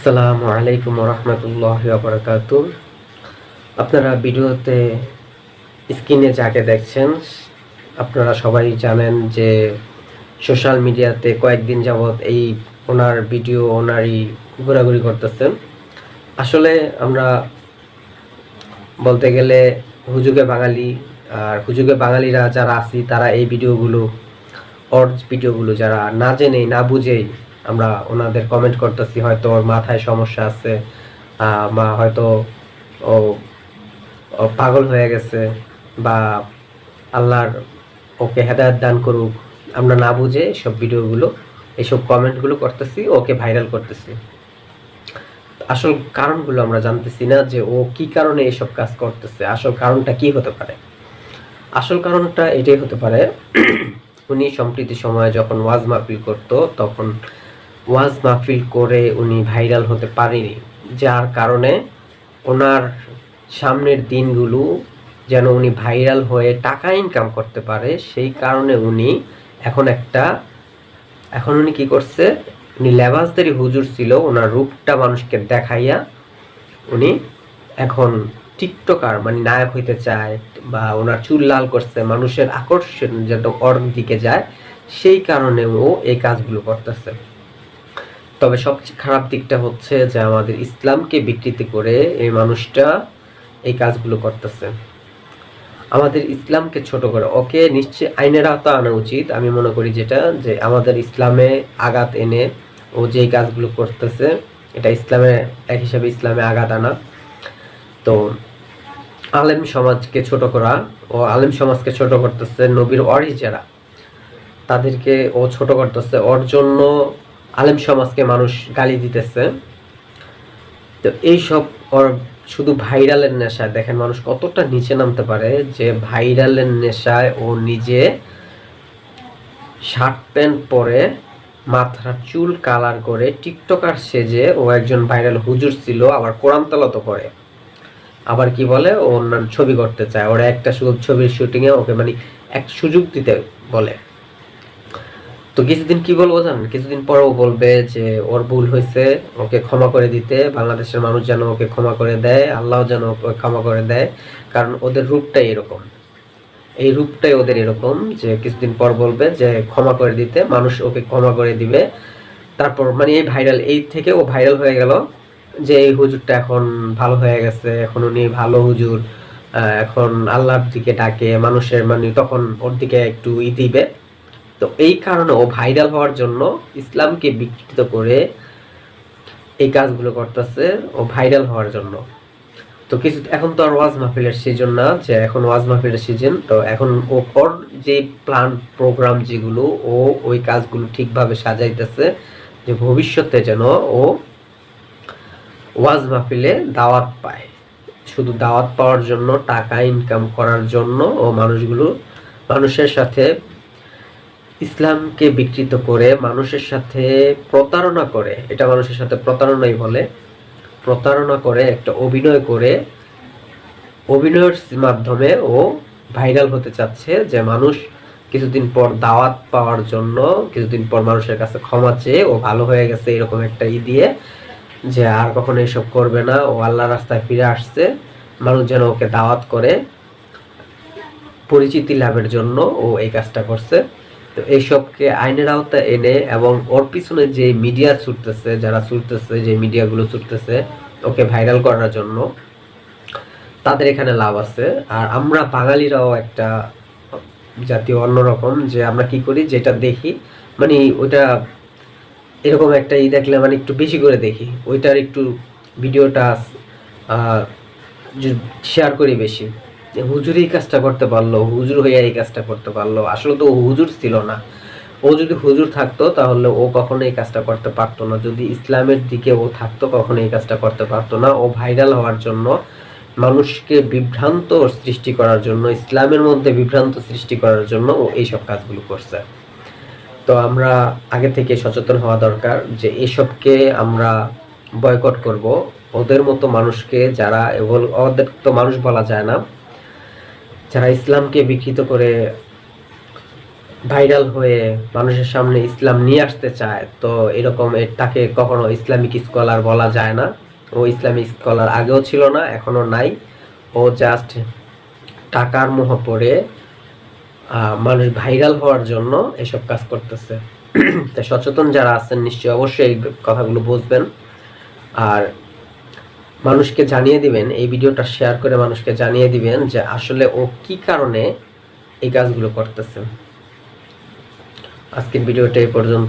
আসসালামু আলাইকুম রহমতুল্লাহি ওয়া বারাকাতুহু। আপনারা ভিডিওতে স্ক্রিনে যাকে দেখছেন আপনারা সবাই জানেন যে সোশ্যাল মিডিয়াতে কয়েকদিন যাবৎ এই ওনার ভিডিও ওনারই ঘোরাঘুরি করতেছেন। আসলে আমরা বলতে গেলে হুজুগে বাঙালি, আর হুজুগে বাঙালিরা যারা আছি তারা এই ভিডিওগুলো যারা না জেনেই না বুঝেই আমরা ওনাদের কমেন্ট করতেছি, হয়তো ওর মাথায় সমস্যা আছে, বা হয়তো ও ও পাগল হয়ে গেছে, বা আল্লাহর ওকে হেদায়েত দান করুক, আমরা না বুঝে সব ভিডিওগুলো এইসব কমেন্টগুলো করতেছি, ওকে ভাইরাল করতেছি। আসল কারণগুলো আমরা জানতেছি না যে ও কি কারণে এইসব কাজ করতেছে, আসল কারণটা কি হতে পারে। আসল কারণটা এটাই হতে পারে, উনি সম্প্রতি সময়ে যখন ওয়াজ মাহফিল করতো তখন ওয়াজ মাহফিল করে উনি ভাইরাল হতে পারেনি, যার কারণে ওনার সামনের দিনগুলো যেন উনি ভাইরাল হয়ে টাকা ইনকাম করতে পারে, সেই কারণে এখন উনি কি করছে, উনি লেবাসদারি হুজুর ছিল, ওনার রূপটা মানুষকে দেখাইয়া উনি এখন টিকটকার মানে নায়ক হইতে চায়, বা ওনার চুল লাল করছে মানুষের আকর্ষণ যেন ওর দিকে যায়, সেই কারণে ও এই কাজগুলো করতেছে। তবে সবচেয়ে খারাপ দিকটা হচ্ছে যে আমাদের ইসলামকে বিকৃতি করে এই মানুষটা এই কাজগুলো করতেছে, আমাদের ইসলামকে ছোট করে। ওকে নিশ্চয় আইনের আওতা আনা উচিত, আমি মনে করি যেটা যে আমাদের ইসলামে আঘাত এনে ও যেই কাজগুলো করতেছে এটা ইসলামে এক হিসাবে ইসলামে আঘাত আনা। তো আলেম সমাজকে ছোট করা, ও আলেম সমাজকে ছোট করতেছে, নবীর ওয়ারিস যারা তাদেরকে ও ছোট করতেছে, ওর জন্য আলেম সমাজকে মানুষ গালি দিতেছে। তো এইসব ওর শুধু ভাইরালের নেশায় দেখেন মানুষ কতটা নিচে নামতে পারে, যে ভাইরালের নেশায় ও নিজে শার্ট প্যান্ট পরে মাথার চুল কালার করে টিকটকার সেজে ও একজন ভাইরাল হুজুর ছিল, আবার কোরআন তেলাওয়াত করে, আবার কি বলে ও অন্যান্য ছবি করতে চায়, ওরা একটা ছবির শুটিংয়ে ওকে মানে এক সুযোগ দিতে বলে। তো কিছুদিন কি বলবো জানেন, কিছুদিন পরেও বলবে যে ওর ভুল হয়েছে, ওকে ক্ষমা করে দিতে, বাংলাদেশের মানুষ যেন ওকে ক্ষমা করে দেয়, আল্লাহ যেন ওকে ক্ষমা করে দেয়, কারণ ওদের রূপটাই এরকম, এই রূপটাই ওদের এরকম যে কিছুদিন পর বলবে যে ক্ষমা করে দিতে, মানুষ ওকে ক্ষমা করে দিবে। তারপর মানে এই থেকে ও ভাইরাল হয়ে গেল যে এই হুজুরটা এখন ভালো হয়ে গেছে, এখন উনি ভালো হুজুর, এখন আল্লাহর দিকে ডাকে মানুষের, মানে তখন ওর দিকে একটু দিবে। তো এই কারণে ও ভাইরাল হওয়ার জন্য ইসলামকে বিকৃত করে এই কাজগুলো করতেছে, ও ভাইরাল হওয়ার জন্য। তো কিছু এখন তো আর ওয়াজ মাহফিলের সিজন না, যে এখন ওয়াজ মাহফিলের সিজন, তো এখন ওর যে প্ল্যান প্রোগ্রাম যেগুলো ও ওই কাজগুলো ঠিকভাবে সাজাইতেছে, যে ভবিষ্যতে যেন ও ওয়াজ মাহফিলে দাওয়াত পায়, শুধু দাওয়াত পাওয়ার জন্য, টাকা ইনকাম করার জন্য ও মানুষের সাথে ইসলামকে বিকৃত করে, মানুষের সাথে প্রতারণা করে, এটা মানুষের সাথে প্রতারণাই বলে, প্রতারণা করে একটা অভিনয় করে, অভিনয়ের মাধ্যমে ও ভাইরাল হতে চাচ্ছে, যে মানুষ কিছুদিন পর দাওয়াত পাওয়ার জন্য, কিছুদিন পর মানুষের কাছে ক্ষমা চেয়ে ও ভালো হয়ে গেছে এরকম একটা দিয়ে, যে আর কখনো এসব করবে না, ও আল্লাহর রাস্তায় ফিরে আসছে, মানুষ যেন ওকে দাওয়াত করে পরিচিতি লাভের জন্য ও এই কাজটা করছে। তো এইসবকে আইনের আওতায় এনে, এবং ওর পিছনে যে মিডিয়া ছুটতেছে, যারা ছুটতেছে, যে মিডিয়াগুলো ছুটতেছে ওকে ভাইরাল করার জন্য, তাদের এখানে লাভ আছে। আর আমরা বাঙালিরাও একটা জাতীয় অন্যরকম, যে আমরা কি করি, যেটা দেখি মানে ওইটা এরকম একটা দেখলে মানে একটু বেশি করে দেখি, ওইটার একটু ভিডিওটা শেয়ার করি বেশি। হুজুর এই কাজটা করতে পারলো, হুজুর হইয়া এই কাজটা করতে পারলো, আসলে তো ও হুজুর ছিল না। ও যদি হুজুর থাকতো তাহলে ও কখনো এই কাজটা করতে পারতো না, যদি ইসলামের দিকে ও থাকতো কখনো এই কাজটা করতে পারতো না। ও ভাইরাল হওয়ার জন্য, মানুষকে বিভ্রান্ত সৃষ্টি করার জন্য, ইসলামের মধ্যে বিভ্রান্ত সৃষ্টি করার জন্য ও এইসব কাজগুলো করছে। তো আমরা আগে থেকে সচেতন হওয়া দরকার যে এসবকে আমরা বয়কট করব। ওদের মতো মানুষকে, যারা ওদের তো মানুষ বলা যায় না, যারা ইসলামকে বিকৃত করে ভাইরাল হয়ে মানুষের সামনে ইসলাম নিয়ে আসতে চায়, তো এরকম তাকে কখনো ইসলামিক স্কলার বলা যায় না। ও ইসলামিক স্কলার আগেও ছিল না, এখনো নাই। ও জাস্ট টাকার মোহ পড়ে মানুষ ভাইরাল হওয়ার জন্য এসব কাজ করতেছে। তাই সচেতন যারা আছেন নিশ্চয়ই অবশ্যই এই কথাগুলো বুঝবেন, আর মানুষকে জানিয়ে দিবেন, এই ভিডিওটা শেয়ার করে মানুষকে জানিয়ে দিবেন যে আসলে ও কি কারণে এই কাজগুলো করতেছে। আজকের ভিডিওটা এই পর্যন্ত।